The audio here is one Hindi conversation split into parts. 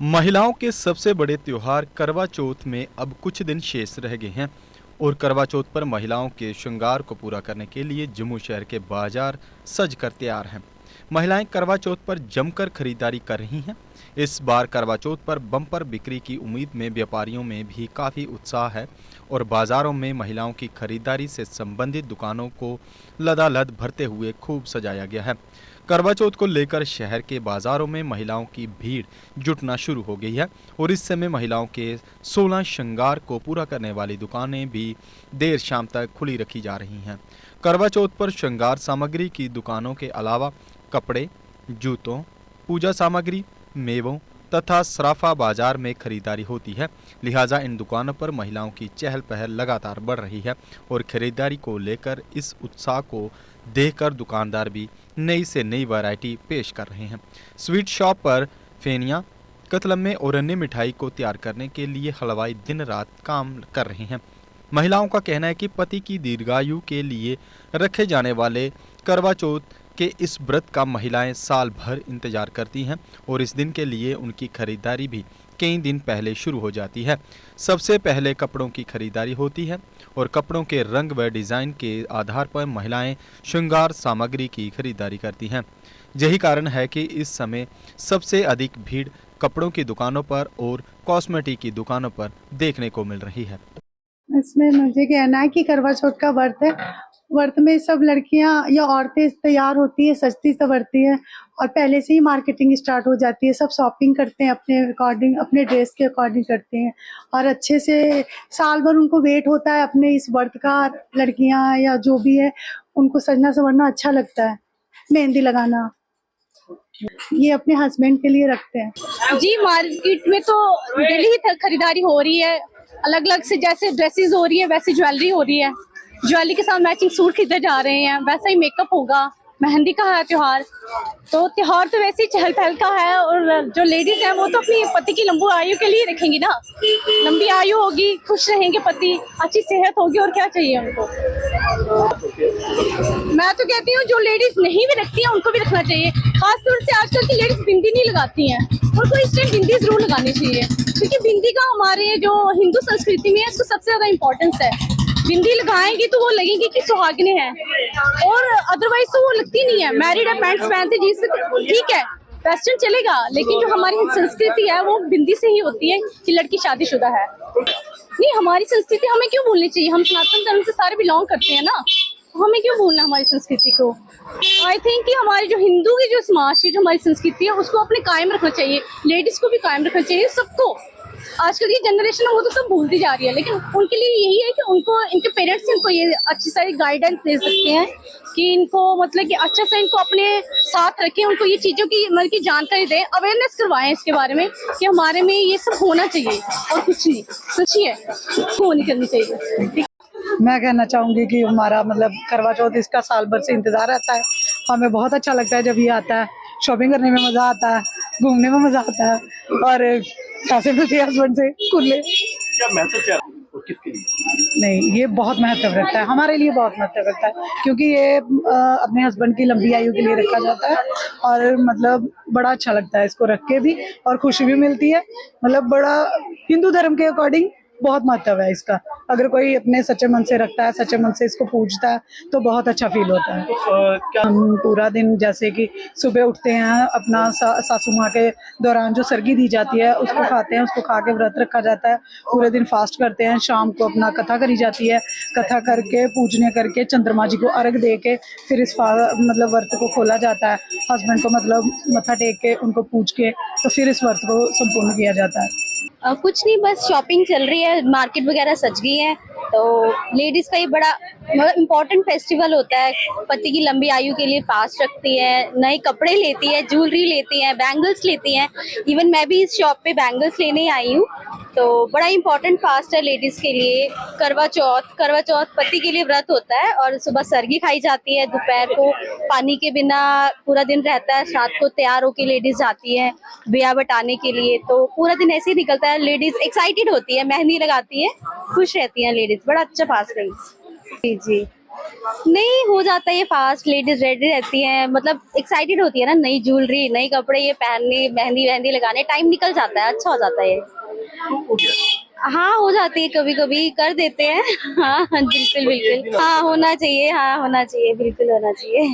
महिलाओं के सबसे बड़े त्योहार करवा चौथ में अब कुछ दिन शेष रह गए हैं और करवा चौथ पर महिलाओं के श्रृंगार को पूरा करने के लिए जम्मू शहर के बाजार सज कर तैयार हैं। महिलाएं करवा चौथ पर जमकर खरीदारी कर रही हैं। इस बार करवा चौथ पर बम्पर बिक्री की उम्मीद में व्यापारियों में भी काफ़ी उत्साह है और बाजारों में महिलाओं की खरीदारी से संबंधित दुकानों को लदालद भरते हुए खूब सजाया गया है। करवा चौथ को लेकर शहर के बाजारों में महिलाओं की भीड़ जुटना शुरू हो गई है और इस समय महिलाओं के 16 श्रृंगार को पूरा करने वाली दुकानें भी देर शाम तक खुली रखी जा रही हैं। करवा चौथ पर श्रृंगार सामग्री की दुकानों के अलावा कपड़े, जूतों, पूजा सामग्री, मेवों तथा सराफा बाजार में खरीदारी होती है। लिहाजा इन दुकानों पर महिलाओं की चहल पहल लगातार बढ़ रही है और खरीदारी को लेकर इस उत्साह को देखकर दुकानदार भी नई से नई वैरायटी पेश कर रहे हैं। स्वीट शॉप पर फेनिया, कतलम्मे और अन्य मिठाई को तैयार करने के लिए हलवाई दिन रात काम कर रहे हैं। महिलाओं का कहना है कि पति की दीर्घायु के लिए रखे जाने वाले करवा चौथ के इस व्रत का महिलाएं साल भर इंतजार करती हैं और इस दिन के लिए उनकी खरीदारी भी कई दिन पहले शुरू हो जाती है। सबसे पहले कपड़ों की खरीदारी होती है और कपड़ों के रंग व डिज़ाइन के आधार पर महिलाएं श्रृंगार सामग्री की खरीदारी करती हैं। यही कारण है कि इस समय सबसे अधिक भीड़ कपड़ों की दुकानों पर और कॉस्मेटिक की दुकानों पर देखने को मिल रही है। इसमें मुझे कहना है कि करवा चौथ का व्रत है। व्रत में सब लड़कियां या औरतें तैयार होती है, सजती संवरती है और पहले से ही मार्केटिंग स्टार्ट हो जाती है। सब शॉपिंग करते हैं, अपने अकॉर्डिंग, अपने ड्रेस के अकॉर्डिंग करते हैं और अच्छे से साल भर उनको वेट होता है अपने इस व्रत का। लड़कियां या जो भी है उनको सजना संवरना अच्छा लगता है, मेहंदी लगाना, ये अपने हस्बैंड के लिए रखते हैं। जी, मार्केट में तो डेली ही खरीदारी हो रही है। अलग अलग से जैसे ड्रेसेस हो रही है वैसे ज्वेलरी हो रही है। ज्वेलरी के साथ मैचिंग सूट खरीदे जा रहे हैं, वैसा ही मेकअप होगा। मेहंदी का है त्योहार, तो त्योहार तो वैसे ही चहल पहल का है और जो लेडीज हैं वो तो अपनी पति की लंबी आयु के लिए रखेंगी ना। लंबी आयु होगी, खुश रहेंगे पति, अच्छी सेहत होगी और क्या चाहिए उनको। मैं तो कहती हूँ जो लेडीज नहीं भी रखती हैं उनको भी रखना चाहिए। खासतौर से आजकल की लेडीज बिंदी नहीं लगाती हैं, उनको इस टाइम बिंदी जरूर लगानी चाहिए क्योंकि बिंदी का हमारे जो हिंदू संस्कृति में है इसको सबसे ज्यादा इम्पोर्टेंस है। बिंदी लगाएंगी तो वो लगेंगी कि सुहागने हैं और अदरवाइज तो वो लगती नहीं है। मैरिड है, पैंट्स पहनते जीन्स तो ठीक है, वेस्टर्न चलेगा, लेकिन जो हमारी संस्कृति है वो बिंदी से ही होती है कि लड़की शादीशुदा है। नहीं, हमारी संस्कृति हमें क्यों भूलनी चाहिए? हम सनातन धर्म से सारे बिलोंग करते हैं ना, तो हमें क्यों भूलना हमारी संस्कृति को। आई थिंक कि हमारी जो हिंदू की जो समाज की जो हमारी संस्कृति है उसको अपने कायम रखना चाहिए, लेडीज को भी कायम रखना चाहिए, सबको। आजकल की जनरेशन है वो तो सब भूलती जा रही है, लेकिन उनके लिए यही है कि उनको इनके पेरेंट्स इनको ये अच्छी सारी गाइडेंस दे सकते हैं कि इनको मतलब कि अच्छा से इनको अपने साथ रखें, उनको ये चीज़ों की मतलब की जानकारी दें, अवेयरनेस करवाएं इसके बारे में कि हमारे में ये सब होना चाहिए और कुछ नहीं, सच्ची है, वो नहीं करनी चाहिए। मैं कहना चाहूंगी कि हमारा मतलब करवा चौथ इसका साल भर से इंतजार रहता है। हमें बहुत अच्छा लगता है जब ये आता है। शॉपिंग करने में मजा आता है, घूमने में मजा आता है और पैसे मिलते हैं हस्बैंड से खुले। क्या महत्व क्या और किसके लिए? नहीं, ये बहुत महत्व रखता है, हमारे लिए बहुत महत्व रखता है क्योंकि ये अपने हस्बैंड की लंबी आयु के लिए रखा जाता है और मतलब बड़ा अच्छा लगता है इसको रख के भी और खुशी भी मिलती है। मतलब बड़ा हिंदू धर्म के अकॉर्डिंग बहुत महत्व है इसका। अगर कोई अपने सच्चे मन से रखता है, सच्चे मन से इसको पूजता है तो बहुत अच्छा फील होता है। क्या हम पूरा दिन जैसे कि सुबह उठते हैं, अपना सासू माँ के दौरान जो सरगी दी जाती है उसको खाते हैं, उसको खा के व्रत रखा जाता है, पूरे दिन फास्ट करते हैं। शाम को अपना कथा करी जाती है, कथा करके पूजने करके चंद्रमा जी को अर्घ दे के फिर इस मतलब व्रत को खोला जाता है। हस्बैंड को मतलब मत्था टेक के उनको पूज के तो फिर इस व्रत को संपूर्ण किया जाता है। कुछ नहीं, बस शॉपिंग चल रही है, मार्केट वगैरह सज गई है। तो लेडीज का ये बड़ा मतलब इम्पोर्टेंट फेस्टिवल होता है। पति की लंबी आयु के लिए फास्ट रखती है, नए कपड़े लेती है, ज्वेलरी लेती है, बैंगल्स लेती हैं। इवन मैं भी इस शॉप पे बैंगल्स लेने आई हूँ। तो बड़ा इम्पोर्टेंट फास्ट है लेडीज के लिए। करवा चौथ पति के लिए व्रत होता है और सुबह सरगी खाई जाती है, दोपहर को पानी के बिना पूरा दिन रहता है, रात को तैयार होकर लेडीज जाती है बिया बटाने के लिए। तो पूरा दिन ऐसे ही निकलता है, लेडीज एक्साइटेड होती है, मेहंदी लगाती है, खुश रहती है लेडीज। बड़ा अच्छा फास्ट है जी जी। नहीं हो जाता है ये फास्ट, लेडीज रेडी रहती हैं, मतलब एक्साइटेड होती है ना, नई ज्वेलरी नई कपड़े ये पहनने, मेहंदी वहंदी लगाने, टाइम निकल जाता है, अच्छा हो जाता है ये। हो गया। हाँ हो जाती है, कभी कभी कर देते हैं। हाँ बिल्कुल बिल्कुल, हाँ होना चाहिए, हाँ होना चाहिए, बिल्कुल होना चाहिए।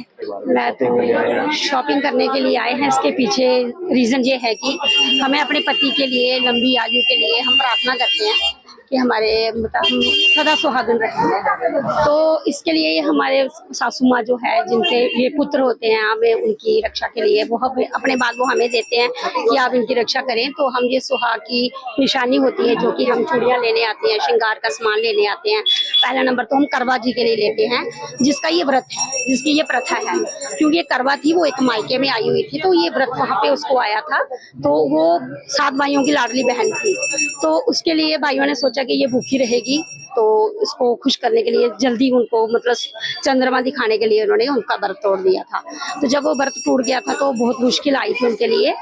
मैं तो शॉपिंग करने के लिए आए हैं। इसके पीछे रीज़न ये है कि हमें अपने पति के लिए लंबी आयु के लिए हम प्रार्थना करते हैं कि हमारे मतलब हम सदा सुहागन रहें। तो इसके लिए हमारे सासू माँ जो है, जिनके ये पुत्र होते हैं, हमें उनकी रक्षा के लिए वो हमें अपने बाद वो हमें देते हैं कि आप इनकी रक्षा करें। तो हम ये सुहाग की निशानी होती है, जो कि हम चूड़ियाँ लेने आते हैं, श्रृंगार का सामान लेने आते हैं। पहला नंबर तो हम करवा जी के लिए लेते हैं, जिसका ये व्रत है, जिसकी ये प्रथा है। क्योंकि ये करवा थी, वो एक मायके में आई हुई थी, तो ये व्रत वहाँ पे उसको आया था। तो वो 7 भाइयों की लाडली बहन थी, तो उसके लिए भाइयों ने सोचा कि ये भूखी रहेगी, तो इसको खुश करने के लिए जल्दी उनको मतलब चंद्रमा दिखाने के लिए उन्होंने उनका व्रत तोड़ दिया था। तो जब वो व्रत टूट गया था तो बहुत मुश्किल आई थी उनके लिए।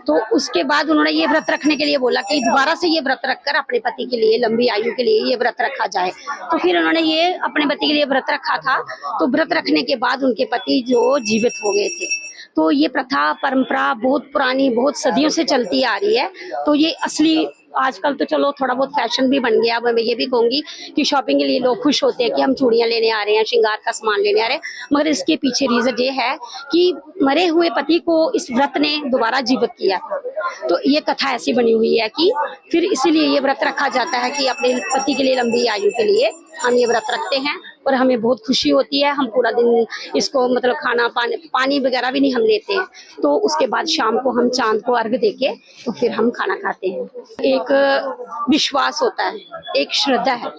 तो उसके बाद उन्होंने ये व्रत रखने के लिए बोला कि दोबारा से ये व्रत रखकर अपने पति के लिए लंबी आयु के लिए ये व्रत रखा जाए। तो फिर उन्होंने ये अपने पति के लिए व्रत रखा था। तो व्रत रखने के बाद उनके पति जो जीवित हो गए थे। तो ये प्रथा परंपरा बहुत पुरानी, बहुत सदियों से चलती आ रही है। तो ये असली, आजकल तो चलो थोड़ा बहुत फैशन भी बन गया। अब मैं ये भी कहूंगी कि शॉपिंग के लिए लोग खुश होते हैं कि हम चूड़ियां लेने आ रहे हैं, श्रृंगार का सामान लेने आ रहे हैं, मगर इसके पीछे रीजन ये है कि मरे हुए पति को इस व्रत ने दोबारा जीवित किया था। तो ये कथा ऐसी बनी हुई है कि फिर इसीलिए ये व्रत रखा जाता है कि अपने पति के लिए लंबी आयु के लिए हम ये व्रत रखते हैं। और हमें बहुत खुशी होती है। हम पूरा दिन इसको मतलब खाना पानी वगैरह भी नहीं हम लेते हैं। तो उसके बाद शाम को हम चांद को अर्घ देके तो फिर हम खाना खाते हैं। एक विश्वास होता है, एक श्रद्धा है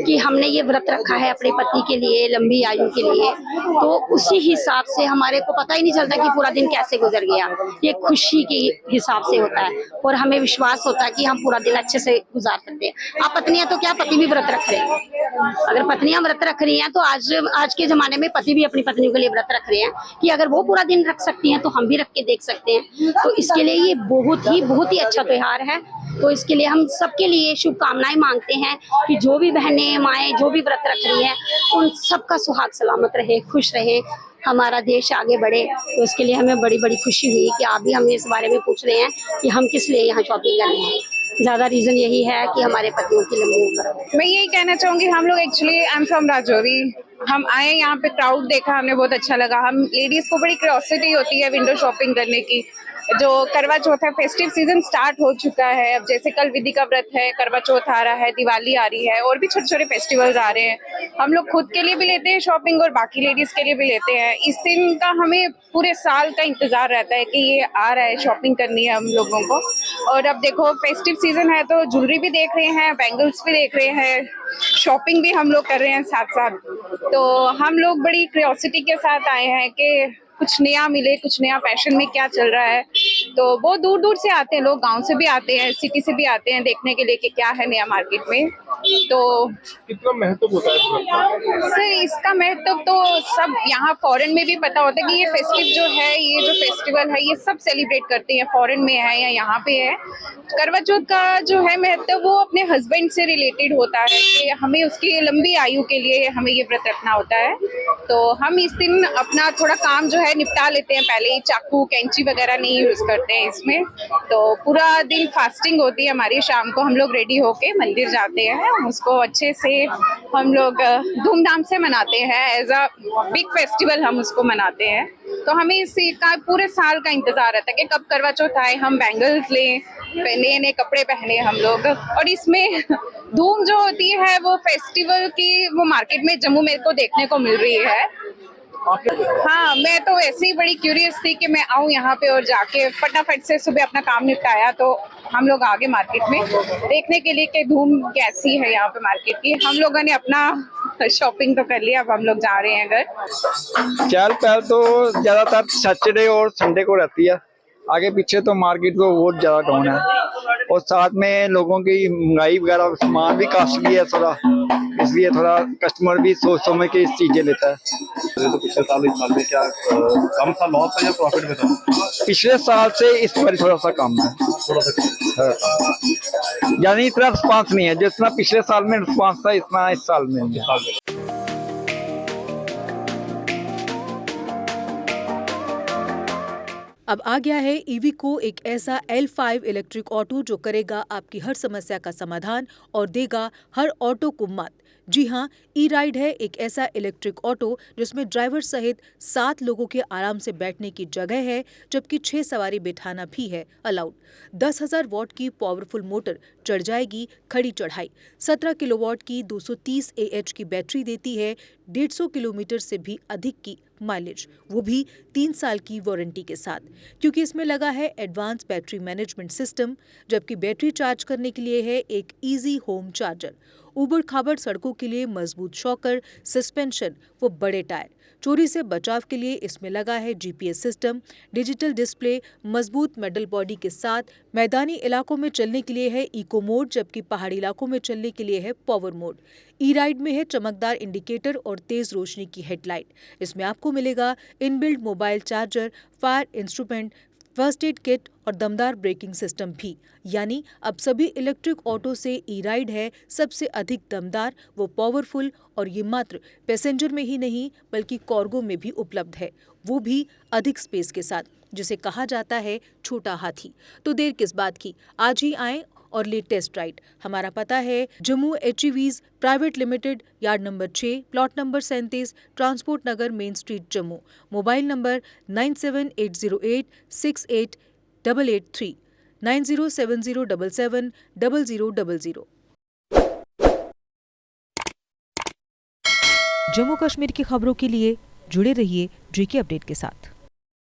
कि हमने ये व्रत रखा है अपने पति के लिए लंबी आयु के लिए। तो उसी हिसाब से हमारे को पता ही नहीं चलता कि पूरा दिन कैसे गुजर गया। ये खुशी के हिसाब से होता है और हमें विश्वास होता है कि हम पूरा दिन अच्छे से गुजार सकते हैं। आप पत्नियां तो क्या, पति भी व्रत रख रहे हैं। अगर पत्नियां व्रत रख रही हैं तो आज के जमाने में पति भी अपनी पत्नियों के लिए व्रत रख रहे हैं कि अगर वो पूरा दिन रख सकती हैं तो हम भी रख के देख सकते हैं। तो इसके लिए ये बहुत ही अच्छा त्योहार है। तो इसके लिए हम सबके लिए शुभकामनाएं मांगते हैं कि जो भी बहनें माएँ जो भी व्रत रख रही हैं उन सबका सुहाग सलामत रहे, खुश रहे, हमारा देश आगे बढ़े। तो इसके लिए हमें बड़ी बड़ी खुशी हुई कि आप भी हमें इस बारे में पूछ रहे हैं कि हम किस लिए यहाँ शॉपिंग कर रहे हैं। ज्यादा रीजन यही है कि हमारे पतियों की लंबी उम्र। मैं यही कहना चाहूंगी, हम लोग actually I am from Rajouri, हम आए यहाँ पे, क्राउड देखा हमने, बहुत अच्छा लगा। हम लेडीज को बड़ी क्यूरियोसिटी होती है विंडो शॉपिंग करने की। जो करवा चौथ है, फेस्टिव सीजन स्टार्ट हो चुका है। अब जैसे कल विधि का व्रत है, करवा चौथ आ रहा है, दिवाली आ रही है और भी छोटे छोटे फेस्टिवल्स आ रहे हैं। हम लोग खुद के लिए भी लेते हैं शॉपिंग और बाकी लेडीज के लिए भी लेते हैं। इस दिन का हमें पूरे साल का इंतजार रहता है कि ये आ रहा है, शॉपिंग करनी है हम लोगों को। और अब देखो फेस्टिव सीजन है तो ज्वेलरी भी देख रहे हैं, बैंगल्स भी देख रहे हैं, शॉपिंग भी हम लोग कर रहे हैं साथ साथ। तो हम लोग बड़ी क्यूरियोसिटी के साथ आए हैं कि कुछ नया मिले, कुछ नया फैशन में क्या चल रहा है। तो बहुत दूर दूर से आते हैं लोग, गांव से भी आते हैं, सिटी से भी आते हैं देखने के लिए कि क्या है नया मार्केट में। तो कितना महत्व होता है सर इसका महत्व तो सब यहाँ फॉरेन में भी पता होता है कि ये फेस्टिव जो है, ये जो फेस्टिवल है, ये सब सेलिब्रेट करते हैं, फॉरेन में है या यहाँ पे है। करवा चौथ का जो है महत्व वो अपने हस्बैंड से रिलेटेड होता है कि हमें उसकी लंबी आयु के लिए हमें ये व्रत रखना होता है। तो हम इस दिन अपना थोड़ा काम जो है निपटा लेते हैं, पहले ही चाकू कैंची वगैरह नहीं यूज करते हैं इसमें। तो पूरा दिन फास्टिंग होती है हमारी, शाम को हम लोग रेडी होके मंदिर जाते हैं, उसको अच्छे से हम लोग धूमधाम से मनाते हैं। एज अ बिग फेस्टिवल हम उसको मनाते हैं। तो हमें इसी का पूरे साल का इंतजार रहता है कि कब करवा चौथ आए, हम बैंगल्स लें, नए नए कपड़े पहने हम लोग। और इसमें धूम जो होती है वो फेस्टिवल की, वो मार्केट में जम्मू में को देखने को मिल रही है। हाँ, मैं तो ऐसे ही बड़ी क्यूरियस थी कि मैं आऊँ यहाँ पे और जाके फटाफट से सुबह अपना काम निपटाया। तो हम लोग आगे मार्केट में देखने के लिए कि धूम कैसी है यहाँ पे मार्केट की। हम लोगों ने अपना शॉपिंग तो कर लिया, अब हम लोग जा रहे हैं घर। चहल पहल तो ज्यादातर सैटरडे और संडे को रहती है, आगे पीछे तो मार्केट तो बहुत ज्यादा डाउन है। और साथ में लोगों की महंगाई वगैरह, सामान भी कॉस्टली है थोड़ा, इसलिए थोड़ा कस्टमर भी सोच समझ के इस चीजें लेता है। तो पिछले साल इस साल में क्या कम सा लॉस है या प्रॉफिट में था? पिछले साल से इस बार थोड़ा सा कम है, थोड़ा सा यानी इतना रिस्पांस नहीं है जितना पिछले साल में रिस्पांस था, इतना इस साल में नहीं है। अब आ गया है ईवीको, एक ऐसा L5 इलेक्ट्रिक ऑटो जो करेगा आपकी हर समस्या का समाधान और देगा हर ऑटो को मात। जी हाँ, ई राइड है एक ऐसा इलेक्ट्रिक ऑटो जिसमें ड्राइवर सहित 7 लोगों के आराम से बैठने की जगह है, जबकि 6 सवारी बिठाना भी है अलाउड। 10,000 वॉट की पावरफुल मोटर चढ़ जाएगी खड़ी चढ़ाई। 17 किलोवाट की 230 AH की बैटरी देती है 150 किलोमीटर से भी अधिक की माइलेज, वो भी 3 साल की वारंटी के साथ, क्योंकि इसमें लगा है एडवांस बैटरी मैनेजमेंट सिस्टम। जबकि बैटरी चार्ज करने के लिए है एक इजी होम चार्जर। उबड़ खाबड़ सड़कों के लिए मजबूत शॉकर, सस्पेंशन व बड़े टायर। चोरी से बचाव के लिए इसमें लगा है GPS सिस्टम, डिजिटल डिस्प्ले, मजबूत मेटल बॉडी के साथ। मैदानी इलाकों में चलने के लिए है इको मोड, जबकि पहाड़ी इलाकों में चलने के लिए है पावर मोड। ई राइड में है चमकदार इंडिकेटर और तेज रोशनी की हेडलाइट। इसमें आपको मिलेगा inbuilt mobile charger, fire instrument, first aid kit और दमदार ब्रेकिंग सिस्टम भी। यानी अब सभी इलेक्ट्रिक ऑटो से ई राइड है सबसे अधिक दमदार व पावरफुल, और ये मात्र पैसेंजर में ही नहीं बल्कि कार्गो में भी उपलब्ध है, वो भी अधिक स्पेस के साथ, जिसे कहा जाता है छोटा हाथी। तो देर किस बात की, आज ही आएं और ले टेस्ट राइड। हमारा पता है Jammu HEVs private limited, yard number 6, plot number 37, transport Nagar, main street, Jammu. Mobile number 9780868883, 9070770000। Jammu Kashmir की खबरों के लिए जुड़े रहिए JK अपडेट के साथ।